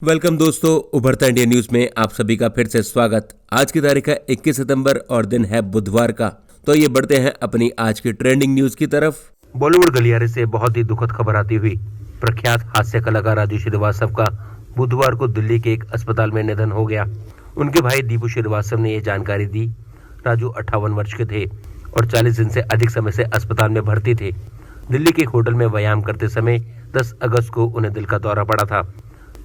Welcome दोस्तों, उभरता India news में आप सभी का फिर से स्वागत। आज की तारीख है 21 सितंबर और दिन है बुधवार का। तो ये बढ़ते हैं अपनी आज की ट्रेंडिंग न्यूज की तरफ। बॉलीवुड गलियारे से बहुत ही दुखद खबर आती हुई प्रख्यात हास्य कलाकार राजू श्रीवास्तव का बुधवार को दिल्ली के एक अस्पताल में निधन हो गया। उनके भाई दीपू श्रीवास्तव ने ये जानकारी दी। राजू 58 वर्ष के थे और 40 दिन से अधिक समय से अस्पताल में भर्ती थे। दिल्ली के एक होटल में व्यायाम करते समय 10 अगस्त को उन्हें दिल का दौरा पड़ा था।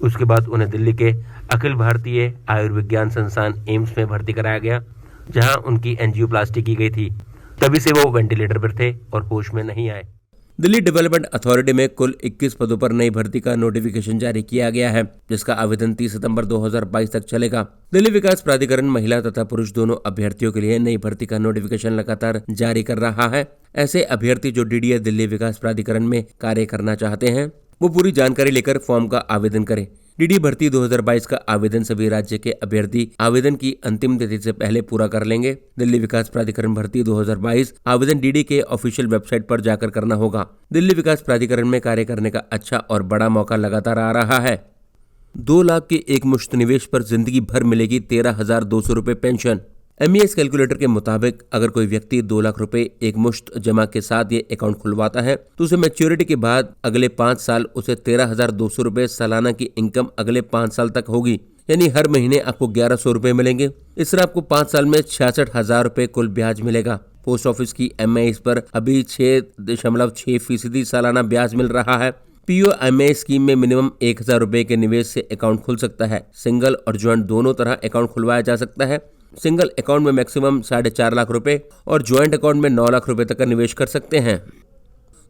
उसके बाद उन्हें दिल्ली के अखिल भारतीय आयुर्विज्ञान संस्थान एम्स में भर्ती कराया गया, जहां उनकी एंजियोप्लास्टी की गई थी। तभी से वो वेंटिलेटर पर थे और होश में नहीं आए। दिल्ली डेवलपमेंट अथॉरिटी में कुल 21 पदों पर नई भर्ती का नोटिफिकेशन जारी किया गया है, जिसका आवेदन 30 सितंबर 2022 तक चलेगा। दिल्ली विकास प्राधिकरण महिला तथा पुरुष दोनों अभ्यर्थियों के लिए नई भर्ती का नोटिफिकेशन लगातार जारी कर रहा है। ऐसे अभ्यर्थी जो डीडीए दिल्ली विकास प्राधिकरण में कार्य करना चाहते हैं, वो पूरी जानकारी लेकर फॉर्म का आवेदन करें। डीडी भर्ती 2022 का आवेदन सभी राज्य के अभ्यर्थी आवेदन की अंतिम तिथि से पहले पूरा कर लेंगे। दिल्ली विकास प्राधिकरण भर्ती 2022 आवेदन डीडी के ऑफिशियल वेबसाइट पर जाकर करना होगा। दिल्ली विकास प्राधिकरण में कार्य करने का अच्छा और बड़ा मौका लगातार आ रहा है। 2 लाख के एक मुश्त निवेश पर जिंदगी भर मिलेगी 13,200 रुपए पेंशन। MES कैलकुलेटर के मुताबिक अगर कोई व्यक्ति 2 लाख रुपए एक मुश्त जमा के साथ ये अकाउंट खुलवाता है तो उसे मैच्योरिटी के बाद अगले 5 साल उसे 13,200 रुपए सालाना की इनकम अगले 5 साल तक होगी। यानी हर महीने आपको 1,100 रुपए मिलेंगे। इस तरह आपको 5 साल में 66,000 रुपए कुल ब्याज मिलेगा। पोस्ट ऑफिस की MIS पर अभी 6.6% सालाना ब्याज मिल रहा है। POMA स्कीम में मिनिमम 1,000 रुपए के निवेश से अकाउंट खुल सकता है। सिंगल और ज्वाइंट दोनों तरह अकाउंट खुलवाया जा सकता है। सिंगल अकाउंट में मैक्सिमम 4.5 लाख रुपए और ज्वाइंट अकाउंट में 9 लाख रुपए तक का निवेश कर सकते हैं।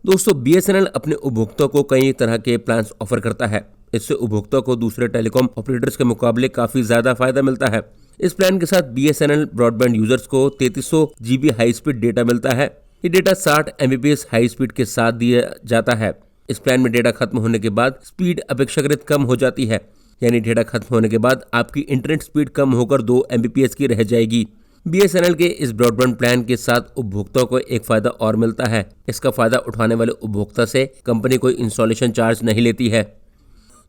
दोस्तों, BSNL अपने उपभोक्ताओं को कई तरह के प्लान्स ऑफर करता है। इससे उपभोक्ताओं को दूसरे टेलीकॉम ऑपरेटर्स के मुकाबले काफी ज्यादा फायदा मिलता है। इस प्लान के साथ BSNL ब्रॉडबैंड यूजर्स को 3300 GB हाई स्पीड डेटा मिलता है। ये डेटा 60 Mbps हाई स्पीड के साथ दिया जाता है। इस प्लान में डेटा खत्म होने के बाद स्पीड अपेक्षाकृत कम हो जाती है, यानी डेटा खत्म होने के बाद आपकी इंटरनेट स्पीड कम होकर 2 Mbps की रह जाएगी। BSNL के इस ब्रॉडबैंड प्लान के साथ उपभोक्ताओं को एक फायदा और मिलता है। इसका फायदा उठाने वाले उपभोक्ता से कंपनी कोई इंस्टॉलेशन चार्ज नहीं लेती है।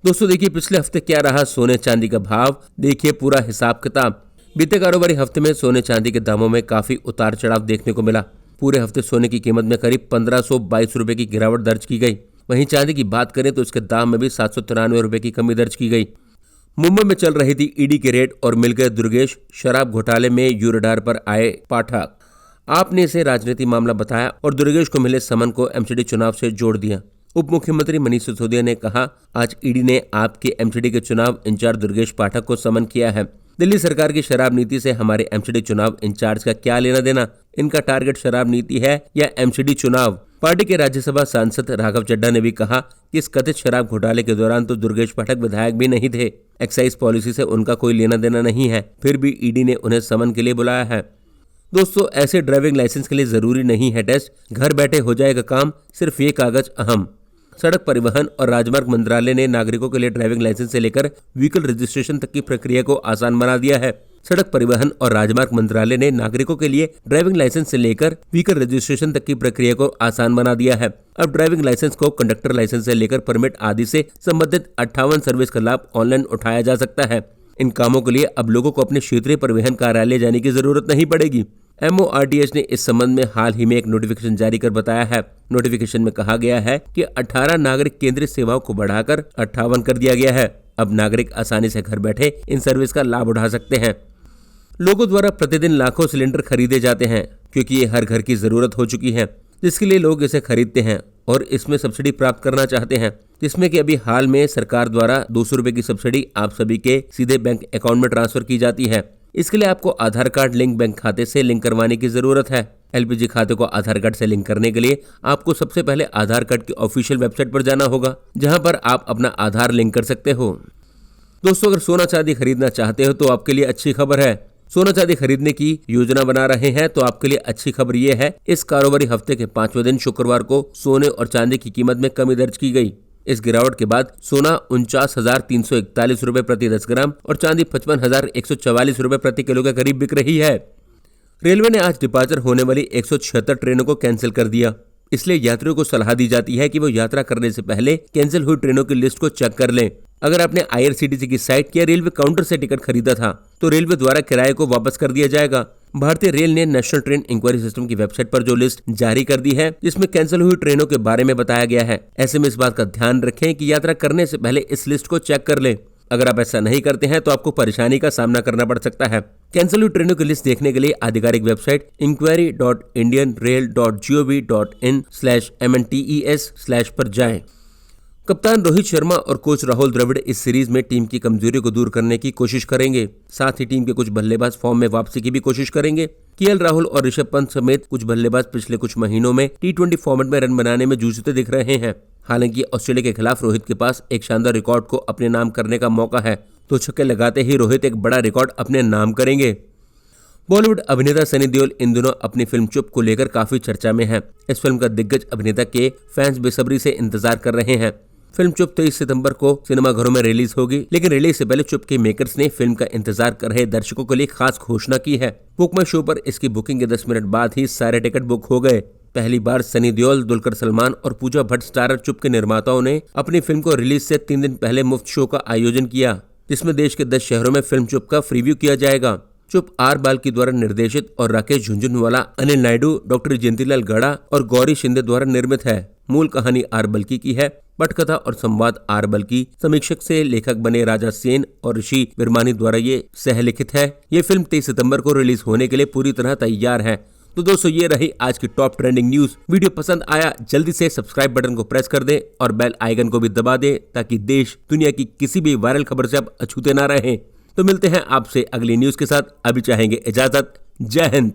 दोस्तों देखिए, पिछले हफ्ते क्या रहा सोने चांदी का भाव, देखिए पूरा हिसाब किताब। बीते कारोबारी हफ्ते में सोने चांदी के दामों में काफी उतार चढ़ाव देखने को मिला। पूरे हफ्ते सोने की कीमत में करीब 1,522 रुपए की गिरावट दर्ज की गई। वहीं चांदी की बात करें तो इसके दाम में भी 793 रुपए की कमी दर्ज की गई। मुंबई में चल रही थी ईडी के रेड और मिल गए दुर्गेश। शराब घोटाले में यूरोडार पर आए पाठक। आपने इसे राजनीतिक मामला बताया और दुर्गेश को मिले समन को MCD चुनाव से जोड़ दिया। उप मुख्यमंत्री मनीष सिसोदिया ने कहा, आज ईडी ने आपके MCD के चुनाव इंचार्ज दुर्गेश पाठक को समन किया है। दिल्ली सरकार की शराब नीति से हमारे MCD चुनाव इंचार्ज का क्या लेना देना? इनका टारगेट शराब नीति है या MCD चुनाव? पार्टी के राज्यसभा सांसद राघव चड्ढा ने भी कहा कि इस कथित शराब घोटाले के दौरान तो दुर्गेश पाठक विधायक भी नहीं थे। एक्साइज पॉलिसी से उनका कोई लेना देना नहीं है, फिर भी ईडी ने उन्हें समन के लिए बुलाया है। दोस्तों, ऐसे ड्राइविंग लाइसेंस के लिए जरूरी नहीं है टेस्ट, घर बैठे हो जाएगा काम, सिर्फ ये कागज अहम। सड़क परिवहन और राजमार्ग मंत्रालय ने नागरिकों के लिए ड्राइविंग लाइसेंस से लेकर व्हीकल रजिस्ट्रेशन तक की प्रक्रिया को आसान बना दिया है। सड़क परिवहन और राजमार्ग मंत्रालय ने नागरिकों के लिए ड्राइविंग लाइसेंस से लेकर व्हीकल रजिस्ट्रेशन तक की प्रक्रिया को आसान बना दिया है। अब ड्राइविंग लाइसेंस को कंडक्टर लाइसेंस से लेकर परमिट आदि से संबंधित 58 सर्विस का लाभ ऑनलाइन उठाया जा सकता है। इन कामों के लिए अब लोगों को अपने क्षेत्रीय परिवहन कार्यालय जाने की जरूरत नहीं पड़ेगी। MORTH ने इस संबंध में हाल ही में एक नोटिफिकेशन जारी कर बताया है। नोटिफिकेशन में कहा गया है कि 18 नागरिक केंद्रीय सेवाओं को बढ़ाकर 58 कर दिया गया है। अब नागरिक आसानी से घर बैठे इन सर्विस का लाभ उठा सकते हैं। लोगों द्वारा प्रतिदिन लाखों सिलेंडर खरीदे जाते हैं, क्योंकि ये हर घर की जरूरत हो चुकी है, जिसके लिए लोग इसे खरीदते हैं और इसमें सब्सिडी प्राप्त करना चाहते हैं, जिसमें कि अभी हाल में सरकार द्वारा 200 रुपए की सब्सिडी आप सभी के सीधे बैंक अकाउंट में ट्रांसफर की जाती है। इसके लिए आपको आधार कार्ड लिंक बैंक खाते से लिंक करवाने की जरूरत है। LPG खाते को आधार कार्ड से लिंक करने के लिए आपको सबसे पहले आधार कार्ड की ऑफिशियल वेबसाइट पर जाना होगा, जहां पर आप अपना आधार लिंक कर सकते हो। दोस्तों, अगर सोना चांदी खरीदना चाहते हो तो आपके लिए अच्छी खबर है। सोना चांदी खरीदने की योजना बना रहे हैं तो आपके लिए अच्छी खबर ये है, इस कारोबारी हफ्ते के 5वें दिन शुक्रवार को सोने और चांदी की कीमत में कमी दर्ज की गई। इस गिरावट के बाद सोना 49,341 रुपए प्रति 10 ग्राम और चांदी 55,144 रुपए प्रति किलो के करीब बिक रही है। रेलवे ने आज डिपार्चर होने वाली 176 ट्रेनों को कैंसिल कर दिया। इसलिए यात्रियों को सलाह दी जाती है कि वो यात्रा करने से पहले कैंसिल हुई ट्रेनों की लिस्ट को चेक कर लें। अगर आपने IRCTC की साइट या रेलवे काउंटर से टिकट खरीदा था तो रेलवे द्वारा किराए को वापस कर दिया जाएगा। भारतीय रेल ने नेशनल ट्रेन इंक्वायरी सिस्टम की वेबसाइट पर जो लिस्ट जारी कर दी है, जिसमें कैंसिल हुई ट्रेनों के बारे में बताया गया है। ऐसे में इस बात का ध्यान रखें कि यात्रा करने से पहले इस लिस्ट को चेक कर लें। अगर आप ऐसा नहीं करते हैं तो आपको परेशानी का सामना करना पड़ सकता है। कैंसिल हुई ट्रेनों की लिस्ट देखने के लिए आधिकारिक वेबसाइट inquiry.indianrail.gov.in/mntes/ पर जाएं। कप्तान रोहित शर्मा और कोच राहुल द्रविड़ इस सीरीज में टीम की कमजोरी को दूर करने की कोशिश करेंगे। साथ ही टीम के कुछ बल्लेबाज फॉर्म में वापसी की भी कोशिश करेंगे। KL राहुल और ऋषभ पंत समेत कुछ बल्लेबाज पिछले कुछ महीनों में T20 फॉर्मेट में रन बनाने में जूझते दिख रहे हैं। हालांकि ऑस्ट्रेलिया के खिलाफ रोहित के पास एक शानदार रिकॉर्ड को अपने नाम करने का मौका है, तो छक्के लगाते ही रोहित एक बड़ा रिकॉर्ड अपने नाम करेंगे। बॉलीवुड अभिनेता सनी देओल इन दिनों अपनी फिल्म चुप को लेकर काफी चर्चा में है। इस फिल्म का दिग्गज अभिनेता के फैंस बेसब्री से इंतजार कर रहे हैं। फिल्म चुप 23 सितंबर को सिनेमाघरों में रिलीज होगी, लेकिन रिलीज से पहले चुप के मेकर्स ने फिल्म का इंतजार कर रहे दर्शकों के लिए खास घोषणा की है। बुक माई शो पर इसकी बुकिंग के 10 मिनट बाद ही सारे टिकट बुक हो गए। पहली बार सनी देओल, दुलकर सलमान और पूजा भट्ट स्टारर चुप के निर्माताओं ने अपनी फिल्म को रिलीज से 3 दिन पहले मुफ्त शो का आयोजन किया, जिसमें देश के 10 शहरों में फिल्म चुप का प्रीव्यू किया जाएगा। चुप R बाल्की द्वारा निर्देशित और राकेश झुंझुनवाला, अनिल नायडू, डॉक्टर जयंतीलाल गड़ा और गौरी शिंदे द्वारा निर्मित है। मूल कहानी R बल्की की है। पटकथा और संवाद R बल्की, समीक्षक से लेखक बने राजा सेन और ऋषि बिरमानी द्वारा ये सहलिखित है। ये फिल्म 23 सितंबर को रिलीज होने के लिए पूरी तरह तैयार है। तो दोस्तों, ये रही आज की टॉप ट्रेंडिंग न्यूज। वीडियो पसंद आया जल्दी से सब्सक्राइब बटन को प्रेस कर दें और बेल आइकन को भी दबा दें, ताकि देश दुनिया की किसी भी वायरल खबर से आप अछूते ना रहें। तो मिलते हैं आपसे अगली न्यूज के साथ। अभी चाहेंगे इजाजत। जय हिंद।